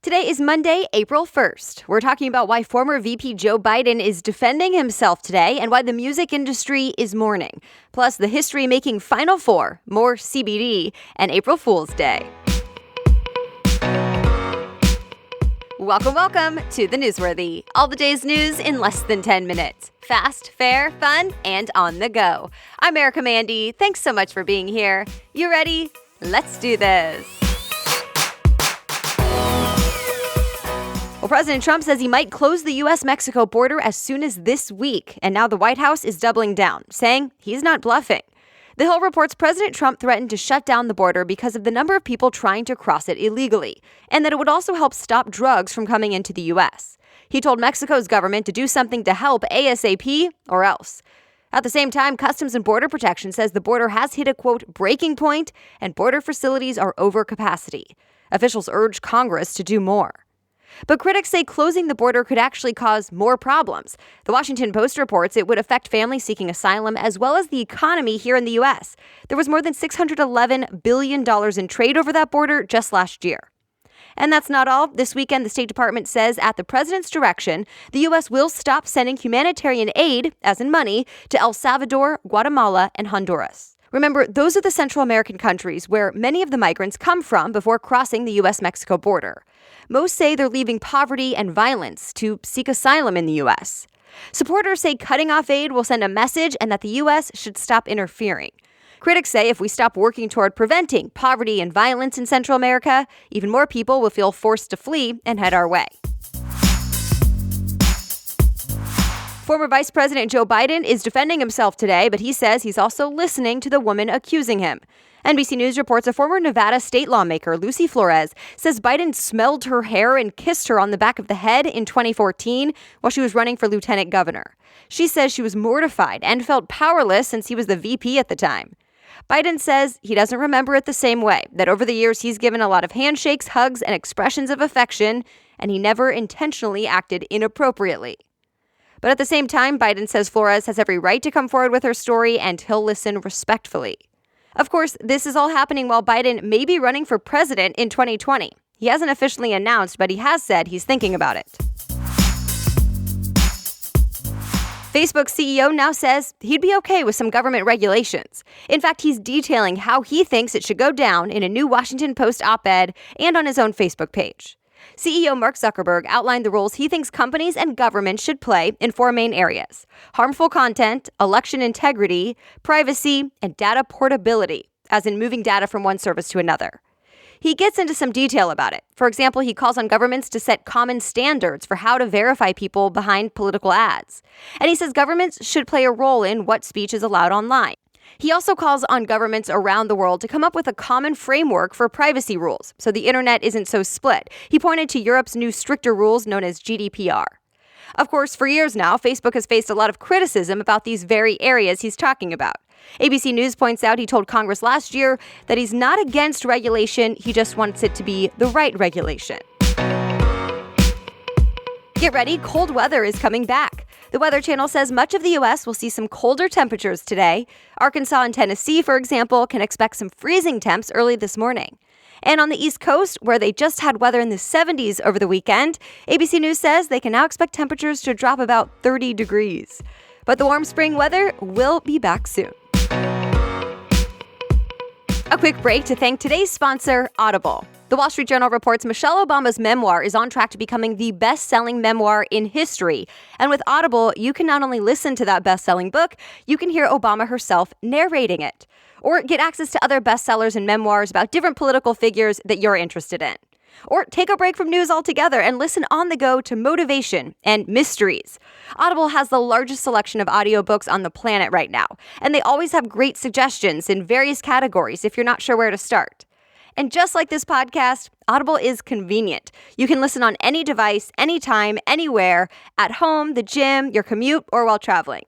Today is Monday, April 1st. We're talking about why former VP Joe Biden is defending himself today and why the music industry is mourning. Plus, the history-making Final Four, more CBD, and April Fool's Day. Welcome to the NewsWorthy. All the day's news in less than 10 minutes. Fast, fair, fun, and on the go. I'm Erica Mandy. Thanks so much for being here. You ready? Let's do this. Well, President Trump says he might close the U.S.-Mexico border as soon as this week. And now the White House is doubling down, saying he's not bluffing. The Hill reports President Trump threatened to shut down the border because of the number of people trying to cross it illegally, and that it would also help stop drugs from coming into the U.S. He told Mexico's government to do something to help ASAP or else. At the same time, Customs and Border Protection says the border has hit a, quote, breaking point and border facilities are over capacity. Officials urge Congress to do more. But critics say closing the border could actually cause more problems. The Washington Post reports it would affect families seeking asylum as well as the economy here in the U.S. There was more than $611 billion in trade over that border just last year. And that's not all. This weekend, the State Department says at the president's direction, the U.S. will stop sending humanitarian aid, as in money, to El Salvador, Guatemala, and Honduras. Remember, those are the Central American countries where many of the migrants come from before crossing the U.S.-Mexico border. Most say they're leaving poverty and violence to seek asylum in the U.S. Supporters say cutting off aid will send a message and that the U.S. should stop interfering. Critics say if we stop working toward preventing poverty and violence in Central America, even more people will feel forced to flee and head our way. Former Vice President Joe Biden is defending himself today, but he says he's also listening to the woman accusing him. NBC News reports a former Nevada state lawmaker, Lucy Flores, says Biden smelled her hair and kissed her on the back of the head in 2014 while she was running for lieutenant governor. She says she was mortified and felt powerless since he was the VP at the time. Biden says he doesn't remember it the same way, that over the years he's given a lot of handshakes, hugs, and expressions of affection, and he never intentionally acted inappropriately. But at the same time, Biden says Flores has every right to come forward with her story and he'll listen respectfully. Of course, this is all happening while Biden may be running for president in 2020. He hasn't officially announced, but he has said he's thinking about it. Facebook's CEO now says he'd be okay with some government regulations. In fact, he's detailing how he thinks it should go down in a new Washington Post op-ed and on his own Facebook page. CEO Mark Zuckerberg outlined the roles he thinks companies and governments should play in four main areas: harmful content, election integrity, privacy, and data portability, as in moving data from one service to another. He gets into some detail about it. For example, he calls on governments to set common standards for how to verify people behind political ads. And he says governments should play a role in what speech is allowed online. He also calls on governments around the world to come up with a common framework for privacy rules so the internet isn't so split. He pointed to Europe's new stricter rules known as GDPR. Of course, for years now, Facebook has faced a lot of criticism about these very areas he's talking about. ABC News points out he told Congress last year that he's not against regulation, he just wants it to be the right regulation. Get ready, cold weather is coming back. The Weather Channel says much of the U.S. will see some colder temperatures today. Arkansas and Tennessee, for example, can expect some freezing temps early this morning. And on the East Coast, where they just had weather in the 70s over the weekend, ABC News says they can now expect temperatures to drop about 30 degrees. But the warm spring weather will be back soon. A quick break to thank today's sponsor, Audible. The Wall Street Journal reports Michelle Obama's memoir is on track to becoming the best-selling memoir in history. And with Audible, you can not only listen to that best-selling book, you can hear Obama herself narrating it, or get access to other bestsellers and memoirs about different political figures that you're interested in. Or take a break from news altogether and listen on the go to motivation and mysteries. Audible has the largest selection of audiobooks on the planet right now, and they always have great suggestions in various categories if you're not sure where to start. And just like this podcast, Audible is convenient. You can listen on any device, anytime, anywhere, at home, the gym, your commute, or while traveling.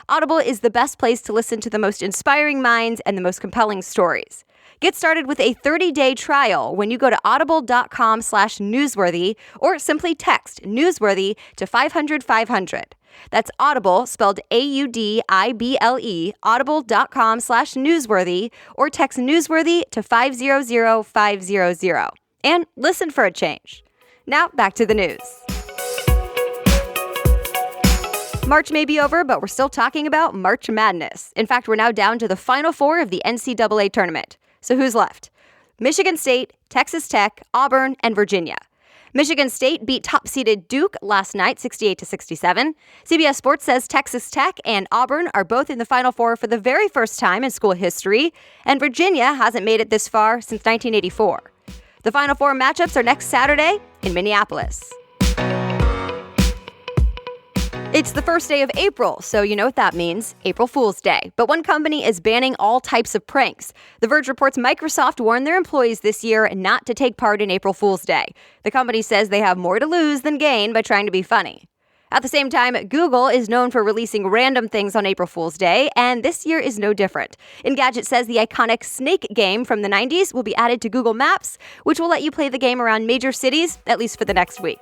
Audible is the best place to listen to the most inspiring minds and the most compelling stories. Get started with a 30-day trial when you go to audible.com/newsworthy or simply text newsworthy to 500-500. That's Audible, spelled AUDIBLE, audible.com/newsworthy, or text newsworthy to 500-500. And listen for a change. Now, back to the news. March may be over, but we're still talking about March Madness. In fact, we're now down to the Final Four of the NCAA tournament. So who's left? Michigan State, Texas Tech, Auburn, and Virginia. Michigan State beat top-seeded Duke last night, 68-67. CBS Sports says Texas Tech and Auburn are both in the Final Four for the very first time in school history, and Virginia hasn't made it this far since 1984. The Final Four matchups are next Saturday in Minneapolis. It's the first day of April, so you know what that means, April Fool's Day. But one company is banning all types of pranks. The Verge reports Microsoft warned their employees this year not to take part in April Fool's Day. The company says they have more to lose than gain by trying to be funny. At the same time, Google is known for releasing random things on April Fool's Day, and this year is no different. Engadget says the iconic Snake game from the 90s will be added to Google Maps, which will let you play the game around major cities, at least for the next week.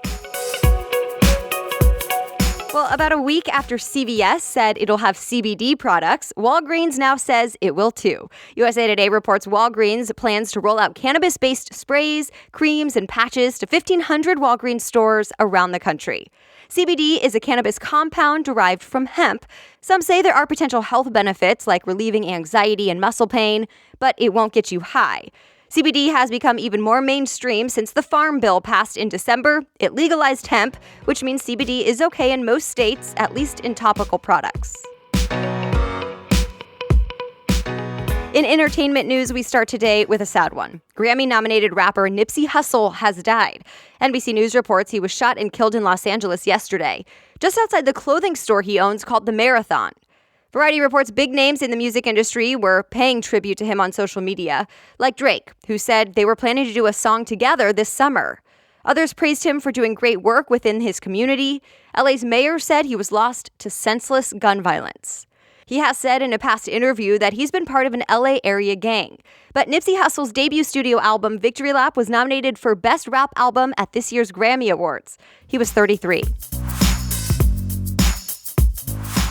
Well, about a week after CVS said it'll have CBD products, Walgreens now says it will too. USA Today reports Walgreens plans to roll out cannabis-based sprays, creams, and patches to 1,500 Walgreens stores around the country. CBD is a cannabis compound derived from hemp. Some say there are potential health benefits like relieving anxiety and muscle pain, but it won't get you high. CBD has become even more mainstream since the Farm Bill passed in December. It legalized hemp, which means CBD is okay in most states, at least in topical products. In entertainment news, we start today with a sad one. Grammy-nominated rapper Nipsey Hussle has died. NBC News reports he was shot and killed in Los Angeles yesterday, just outside the clothing store he owns called The Marathon. Variety reports big names in the music industry were paying tribute to him on social media, like Drake, who said they were planning to do a song together this summer. Others praised him for doing great work within his community. LA's mayor said he was lost to senseless gun violence. He has said in a past interview that he's been part of an LA area gang. But Nipsey Hussle's debut studio album, Victory Lap, was nominated for Best Rap Album at this year's Grammy Awards. He was 33.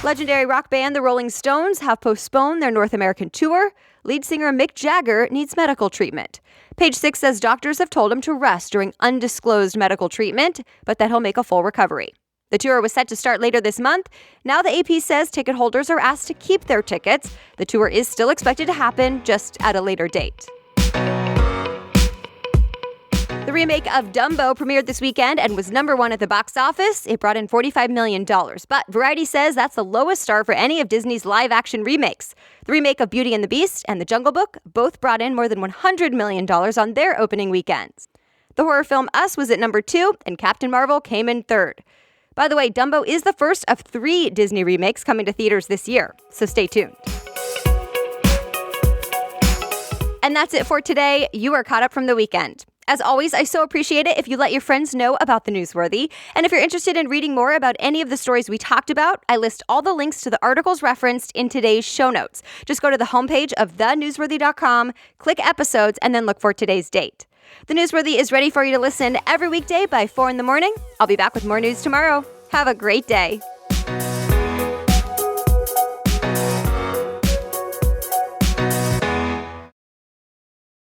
Legendary rock band The Rolling Stones have postponed their North American tour. Lead singer Mick Jagger needs medical treatment. Page Six says doctors have told him to rest during undisclosed medical treatment, but that he'll make a full recovery. The tour was set to start later this month. Now the AP says ticket holders are asked to keep their tickets. The tour is still expected to happen, just at a later date. The remake of Dumbo premiered this weekend and was #1 at the box office. It brought in $45 million, but Variety says that's the lowest star for any of Disney's live-action remakes. The remake of Beauty and the Beast and The Jungle Book both brought in more than $100 million on their opening weekends. The horror film Us was at #2, and Captain Marvel came in third. By the way, Dumbo is the first of 3 Disney remakes coming to theaters this year, so stay tuned. And that's it for today. You are caught up from the weekend. As always, I so appreciate it if you let your friends know about the Newsworthy. And if you're interested in reading more about any of the stories we talked about, I list all the links to the articles referenced in today's show notes. Just go to the homepage of thenewsworthy.com, click episodes, and then look for today's date. The Newsworthy is ready for you to listen every weekday by 4 in the morning. I'll be back with more news tomorrow. Have a great day.